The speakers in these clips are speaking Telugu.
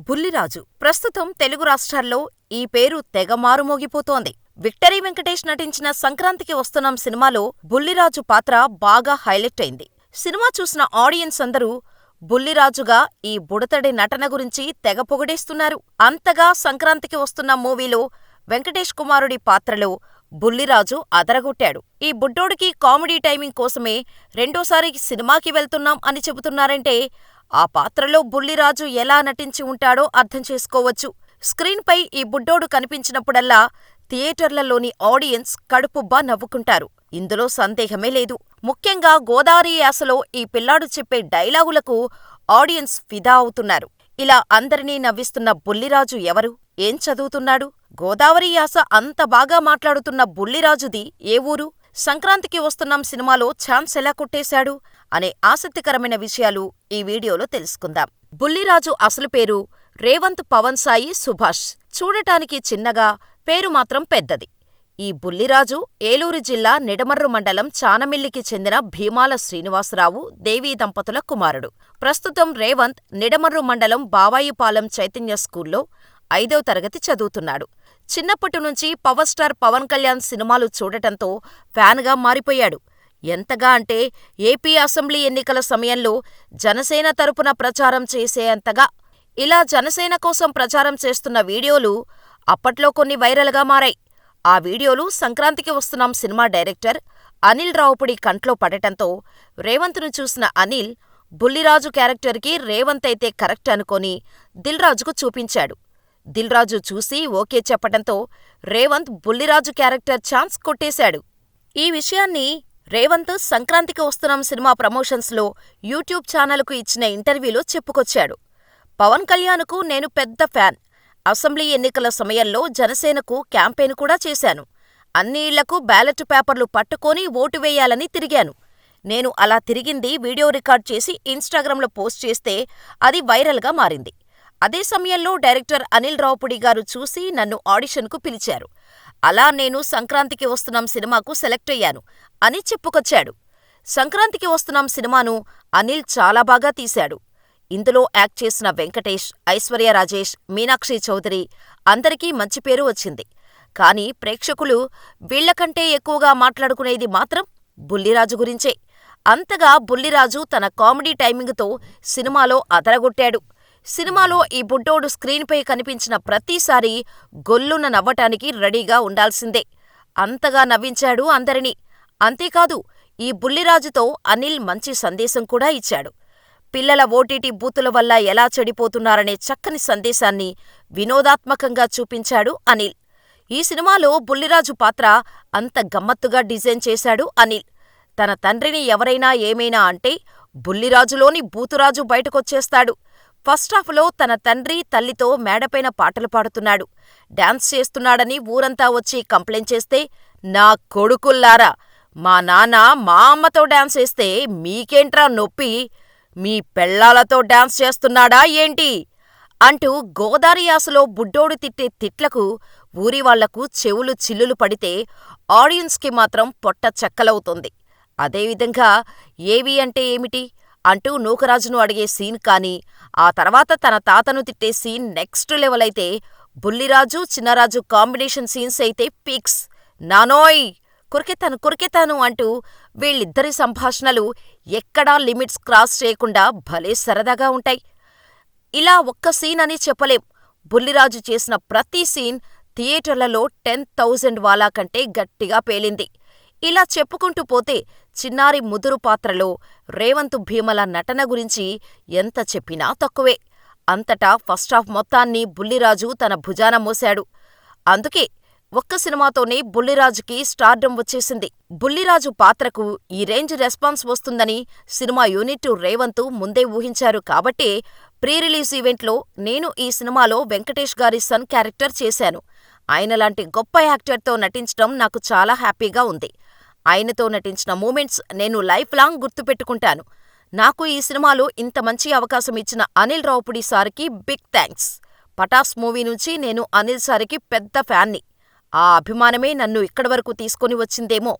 బుల్లిరాజు ప్రస్తుతం తెలుగు రాష్ట్రాల్లో ఈ పేరు తెగ మారుమోగిపోతోంది. విక్టరీ వెంకటేష్ నటించిన సంక్రాంతికి వస్తున్నాం సినిమాలో బుల్లిరాజు పాత్ర బాగా హైలైట్ అయింది. సినిమా చూసిన ఆడియన్స్ అందరూ బుల్లిరాజుగా ఈ బుడతడి నటన గురించి తెగ పొగిడేస్తున్నారు. అంతగా సంక్రాంతికి వస్తున్నాం మూవీలో వెంకటేష్ కుమారుడి పాత్రలో బుల్లిరాజు అదరగొట్టాడు. ఈ బుడ్డోడికి కామెడీ టైమింగ్ కోసమే రెండోసారి సినిమాకి వెళ్తున్నాం అని చెబుతున్నారంటే ఆ పాత్రలో బుల్లిరాజు ఎలా నటించి ఉంటాడో అర్థం చేసుకోవచ్చు. స్క్రీన్పై ఈ బుడ్డోడు కనిపించినప్పుడల్లా థియేటర్లలోని ఆడియన్స్ కడుపుబ్బా నవ్వుకుంటారు. ఇందులో సందేహమే లేదు. ముఖ్యంగా గోదావరి యాసలో ఈ పిల్లాడు చెప్పే డైలాగులకు ఆడియన్స్ ఫిదా అవుతున్నారు. ఇలా అందరినీ నవ్విస్తున్న బుల్లిరాజు ఎవరు? ఏం చదువుతున్నాడు? గోదావరి యాస అంత బాగా మాట్లాడుతున్న బుల్లిరాజుది ఏ ఊరు? సంక్రాంతికి వస్తున్నాం సినిమాలో ఛాన్స్ ఎలా కొట్టేశాడు? అనే ఆసక్తికరమైన విషయాలు ఈ వీడియోలో తెలుసుకుందాం. బుల్లిరాజు అసలు పేరు రేవంత్ పవన్ సాయి సుభాష్. చూడటానికి చిన్నగా, పేరు మాత్రం పెద్దది. ఈ బుల్లిరాజు ఏలూరు జిల్లా నిడమర్రు మండలం చానమిల్లికి చెందిన భీమాల శ్రీనివాసరావు, దేవీ దంపతుల కుమారుడు. ప్రస్తుతం రేవంత్ నిడమర్రు మండలం బావాయిపాలెం చైతన్య స్కూల్లో 5వ తరగతి చదువుతున్నాడు. చిన్నప్పటినుంచి పవర్ స్టార్ పవన్ కళ్యాణ్ సినిమాలు చూడటంతో ఫ్యాన్గా మారిపోయాడు. ఎంతగా అంటే ఏపీ అసెంబ్లీ ఎన్నికల సమయంలో జనసేన తరపున ప్రచారం చేసేంతగా. ఇలా జనసేన కోసం ప్రచారం చేస్తున్న వీడియోలు అప్పట్లో కొన్ని వైరల్గా మారాయి. ఆ వీడియోలు సంక్రాంతికి వస్తున్నాం సినిమా డైరెక్టర్ అనిల్ రావుపుడి కంట్లో పడటంతో రేవంత్ను చూసిన అనిల్ బుల్లిరాజు క్యారెక్టర్కి రేవంత్ అయితే కరెక్ట్ అనుకొని దిల్ రాజుకు చూపించాడు. దిల్ రాజు చూసి ఓకే చెప్పటంతో రేవంత్ బుల్లిరాజు క్యారెక్టర్ ఛాన్స్ కొట్టేశాడు. ఈ విషయాన్ని రేవంత్ సంక్రాంతికి వస్తున్నాం సినిమా ప్రమోషన్స్లో యూట్యూబ్ ఛానల్కు ఇచ్చిన ఇంటర్వ్యూలో చెప్పుకొచ్చాడు. పవన్ కళ్యాణ్కు నేను పెద్ద ఫ్యాన్. అసెంబ్లీ ఎన్నికల సమయంలో జనసేనకు క్యాంపెయిన్ కూడా చేశాను. అన్ని ఇళ్లకు బ్యాలెట్ పేపర్లు పట్టుకొని ఓటు వేయాలని తిరిగాను. నేను అలా తిరిగింది వీడియో రికార్డ్ చేసి ఇన్స్టాగ్రామ్లో పోస్ట్ చేస్తే అది వైరల్గా మారింది. అదే సమయంలో డైరెక్టర్ అనిల్ రావుపుడి గారు చూసి నన్ను ఆడిషన్కు పిలిచారు. అలా నేను సంక్రాంతికి వస్తున్నాం సినిమాకు సెలెక్ట్ అయ్యాను అని చెప్పుకొచ్చాడు. సంక్రాంతికి వస్తున్నాం సినిమాను అనిల్ చాలా బాగా తీశాడు. ఇందులో యాక్ట్ చేసిన వెంకటేష్, ఐశ్వర్య రాజేష్, మీనాక్షి చౌదరి అందరికీ మంచి పేరు వచ్చింది. కానీ ప్రేక్షకులు వీళ్లకంటే ఎక్కువగా మాట్లాడుకునేది మాత్రం బుల్లిరాజు గురించే. అంతగా బుల్లిరాజు తన కామెడీ టైమింగ్తో సినిమాలో అదరగొట్టాడు. సినిమాలో ఈ బుడ్డోడు స్క్రీన్పై కనిపించిన ప్రతిసారీ గొల్లున నవ్వటానికి రెడీగా ఉండాల్సిందే. అంతగా నవ్వించాడు అందరినీ. అంతేకాదు, ఈ బుల్లిరాజుతో అనిల్ మంచి సందేశం కూడా ఇచ్చాడు. పిల్లల ఓటీటీ బూతుల వల్ల ఎలా చెడిపోతున్నారనే చక్కని సందేశాన్ని వినోదాత్మకంగా చూపించాడు అనిల్. ఈ సినిమాలో బుల్లిరాజు పాత్ర అంత గమ్మత్తుగా డిజైన్ చేశాడు అనిల్. తన తండ్రిని ఎవరైనా ఏమైనా అంటే బుల్లిరాజులోని బూతురాజు బయటకొచ్చేస్తాడు. ఫస్టాఫ్లో తన తండ్రి, తల్లితో మేడపైన పాటలు పాడుతున్నాడు. డాన్స్ చేస్తున్నాడని ఊరంతా వచ్చి కంప్లైంట్ చేస్తే, నా కొడుకుల్లారా, మా నాన్న మా అమ్మతో డాన్స్ చేస్తే మీకేంట్రా నొప్పి? మీ పెళ్ళాలతో డాన్స్ చేస్తున్నాడా ఏంటి? అంటూ గోదారి యాసలో బుడ్డోడు తిట్టే తిట్లకు ఊరివాళ్లకు చెవులు చిల్లులు పడితే ఆడియన్స్కి మాత్రం పొట్ట చెక్కలవుతుంది. అదేవిధంగా ఏవి అంటే ఏమిటి అంటూ నూకరాజును అడిగే సీన్ కానీ, ఆ తర్వాత తన తాతను తిట్టే సీన్ నెక్స్ట్ లెవెల్ అయితే, బుల్లిరాజు, చిన్నరాజు కాంబినేషన్ సీన్స్ అయితే పీక్స్. నానోయ్ కురికెతాను అంటూ వీళ్ళిద్దరి సంభాషణలు ఎక్కడా లిమిట్స్ క్రాస్ చేయకుండా భలే సరదాగా ఉంటాయి. ఇలా ఒక్క సీన్ అని చెప్పలేం. బుల్లిరాజు చేసిన ప్రతి సీన్ థియేటర్లలో 10,000 వాలా కంటే గట్టిగా పేలింది. ఇలా చెప్పుకుంటూ పోతే చిన్నారి ముదురు పాత్రలో రేవంత్ భీమల నటన గురించి ఎంత చెప్పినా తక్కువే. అంతటా ఫస్టాఫ్ మొత్తాన్ని బుల్లిరాజు తన భుజాన మోశాడు. అందుకే ఒక్క సినిమాతోనే బుల్లిరాజుకి స్టార్డమ్ వచ్చేసింది. బుల్లిరాజు పాత్రకు ఈ రేంజ్ రెస్పాన్స్ వస్తుందని సినిమా యూనిట్ రేవంత్ ముందే ఊహించారు కాబట్టే ప్రీ రిలీజ్ ఈవెంట్లో నేను ఈ సినిమాలో వెంకటేష్ గారి సన్ క్యారెక్టర్ చేశాను. ఆయనలాంటి గొప్ప యాక్టర్తో నటించడం నాకు చాలా హ్యాపీగా ఉంది. ఆయనతో నటించిన మూమెంట్స్ నేను లైఫ్ లాంగ్ గుర్తుపెట్టుకుంటాను. నాకు ఈ సినిమాలో ఇంత మంచి అవకాశం ఇచ్చిన అనిల్ రావుపుడి సార్కి బిగ్ థ్యాంక్స్. పటాస్ మూవీ నుంచి నేను అనిల్ సార్కి పెద్ద ఫ్యాన్ని. ఆ అభిమానమే నన్ను ఇక్కడి వరకు తీసుకొని వచ్చిందేమో.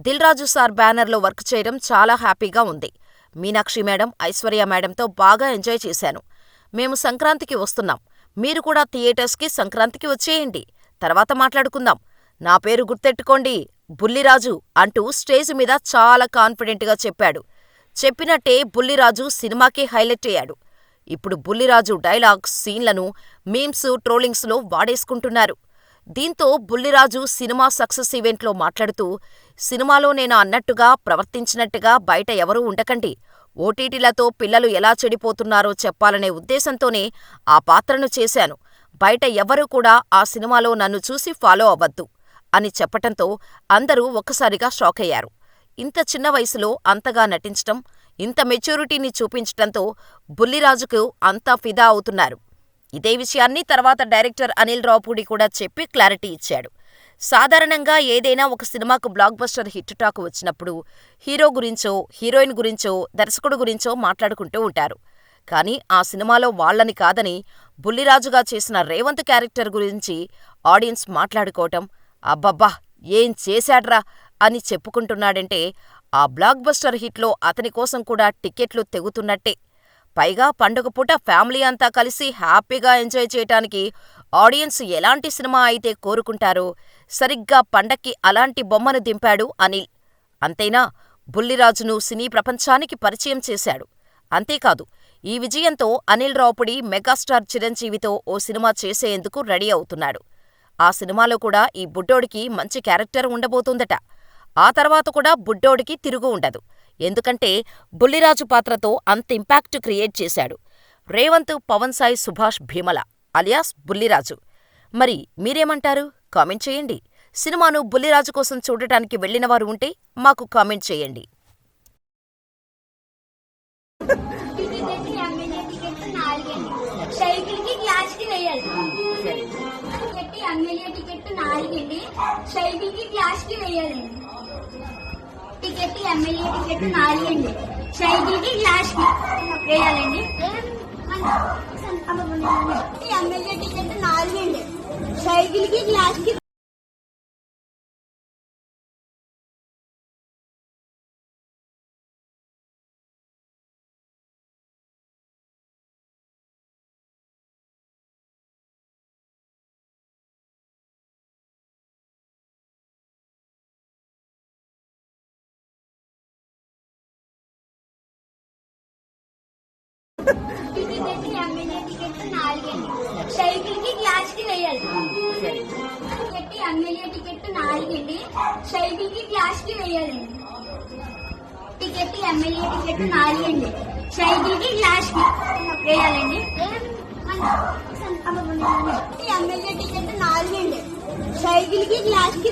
దిల్ రాజు సార్ బ్యానర్లో వర్క్ చేయడం చాలా హ్యాపీగా ఉంది. మీనాక్షి మేడం, ఐశ్వర్య మేడంతో బాగా ఎంజాయ్ చేశాను. మేము సంక్రాంతికి వస్తున్నాం. మీరు కూడా థియేటర్స్కి సంక్రాంతికి వచ్చేయండి. తర్వాత మాట్లాడుకుందాం. నా పేరు గుర్తెట్టుకోండి, బుల్లిరాజు అంటూ స్టేజ్ మీద చాలా కాన్ఫిడెంట్గా చెప్పాడు. చెప్పినట్టే బుల్లిరాజు సినిమాకే హైలైట్ అయ్యాడు. ఇప్పుడు బుల్లిరాజు డైలాగ్స్, సీన్లను మీమ్స్, ట్రోలింగ్స్లో వాడేసుకుంటున్నారు. దీంతో బుల్లిరాజు సినిమా సక్సెస్ ఈవెంట్లో మాట్లాడుతూ, సినిమాలో నేను అన్నట్టుగా ప్రవర్తించినట్టుగా బయట ఎవరూ ఉండకండి. ఓటీటీలతో పిల్లలు ఎలా చెడిపోతున్నారో చెప్పాలనే ఉద్దేశంతోనే ఆ పాత్రను చేశాను. బయట ఎవ్వరూ కూడా ఆ సినిమాలో నన్ను చూసి ఫాలో అవ్వద్దు అని చెప్పటంతో అందరూ ఒక్కసారిగా షాకయ్యారు. ఇంత చిన్న వయసులో అంతగా నటించటం, ఇంత మెచ్యూరిటీని చూపించటంతో బుల్లిరాజుకు అంతా ఫిదా అవుతున్నారు. ఇదే విషయాన్ని తర్వాత డైరెక్టర్ అనిల్ రావుపూడి కూడా చెప్పి క్లారిటీ ఇచ్చాడు. సాధారణంగా ఏదైనా ఒక సినిమాకు బ్లాక్ బస్టర్ హిట్ టాక్ వచ్చినప్పుడు హీరో గురించో, హీరోయిన్ గురించో, దర్శకుడు గురించో మాట్లాడుకుంటూ ఉంటారు. కానీ ఆ సినిమాలో వాళ్ళని కాదని బుల్లిరాజుగా చేసిన రేవంత్ క్యారెక్టర్ గురించి ఆడియన్స్ మాట్లాడుకోవటం, అబ్బబ్బా ఏం చేశాడ్రా అని చెప్పుకుంటున్నాడంటే ఆ బ్లాక్ బస్టర్ హిట్లో అతని కోసం కూడా టిక్కెట్లు తెగుతున్నట్టే. పైగా పండుగ పూట ఫ్యామిలీ అంతా కలిసి హ్యాపీగా ఎంజాయ్ చేయటానికి ఆడియన్స్ ఎలాంటి సినిమా అయితే కోరుకుంటారో సరిగ్గా పండక్కి అలాంటి బొమ్మను దింపాడు అనిల్. అంతేనా, బుల్లిరాజును సినీ ప్రపంచానికి పరిచయం చేశాడు. అంతేకాదు, ఈ విజయంతో అనిల్ రావుపూడి మెగాస్టార్ చిరంజీవితో ఓ సినిమా చేసేందుకు రెడీ అవుతున్నాడు. ఆ సినిమాలో కూడా ఈ బుడ్డోడికి మంచి క్యారెక్టర్ ఉండబోతుందట. ఆ తర్వాత కూడా బుడ్డోడికి తిరుగు ఉండదు. ఎందుకంటే బుల్లిరాజు పాత్రతో అంత ఇంపాక్ట్ క్రియేట్ చేశాడు. రేవంత్, పవన్ సాయి సుభాష్ భీమల అలియాస్ బుల్లిరాజు. మరి మీరేమంటారు? కామెంట్ చేయండి. సినిమాను బుల్లిరాజు కోసం చూడటానికి వెళ్లినవారు ఉంటే మాకు కామెంట్ చేయండి. టికెట్ ఎమ్మెల్యే టికెట్ 4 అండి. సైకిల్ కి గ్లాస్ కి వేయాలండి. ఎమ్మెల్యే టికెట్ 4 అండి. సైకిల్ కి గ్లాస్ కి ఎమ్మెల్యే టికెట్ 4 అండి. సైకిల్ కి గ్లాస్ కి వేయాలి. టికెట్ ఎమ్మెల్యే టికెట్ 4 అండి. సైకిల్ కి గ్లాస్ కి వేయాలండి. టికెట్ ఎమ్మెల్యే టికెట్ 4 అండి. సైకిల్ కి గ్లాస్ కి వేయాలండి. ఎమ్మెల్యే టికెట్ 4 అండి. సైకిల్ కి గ్లాస్ కి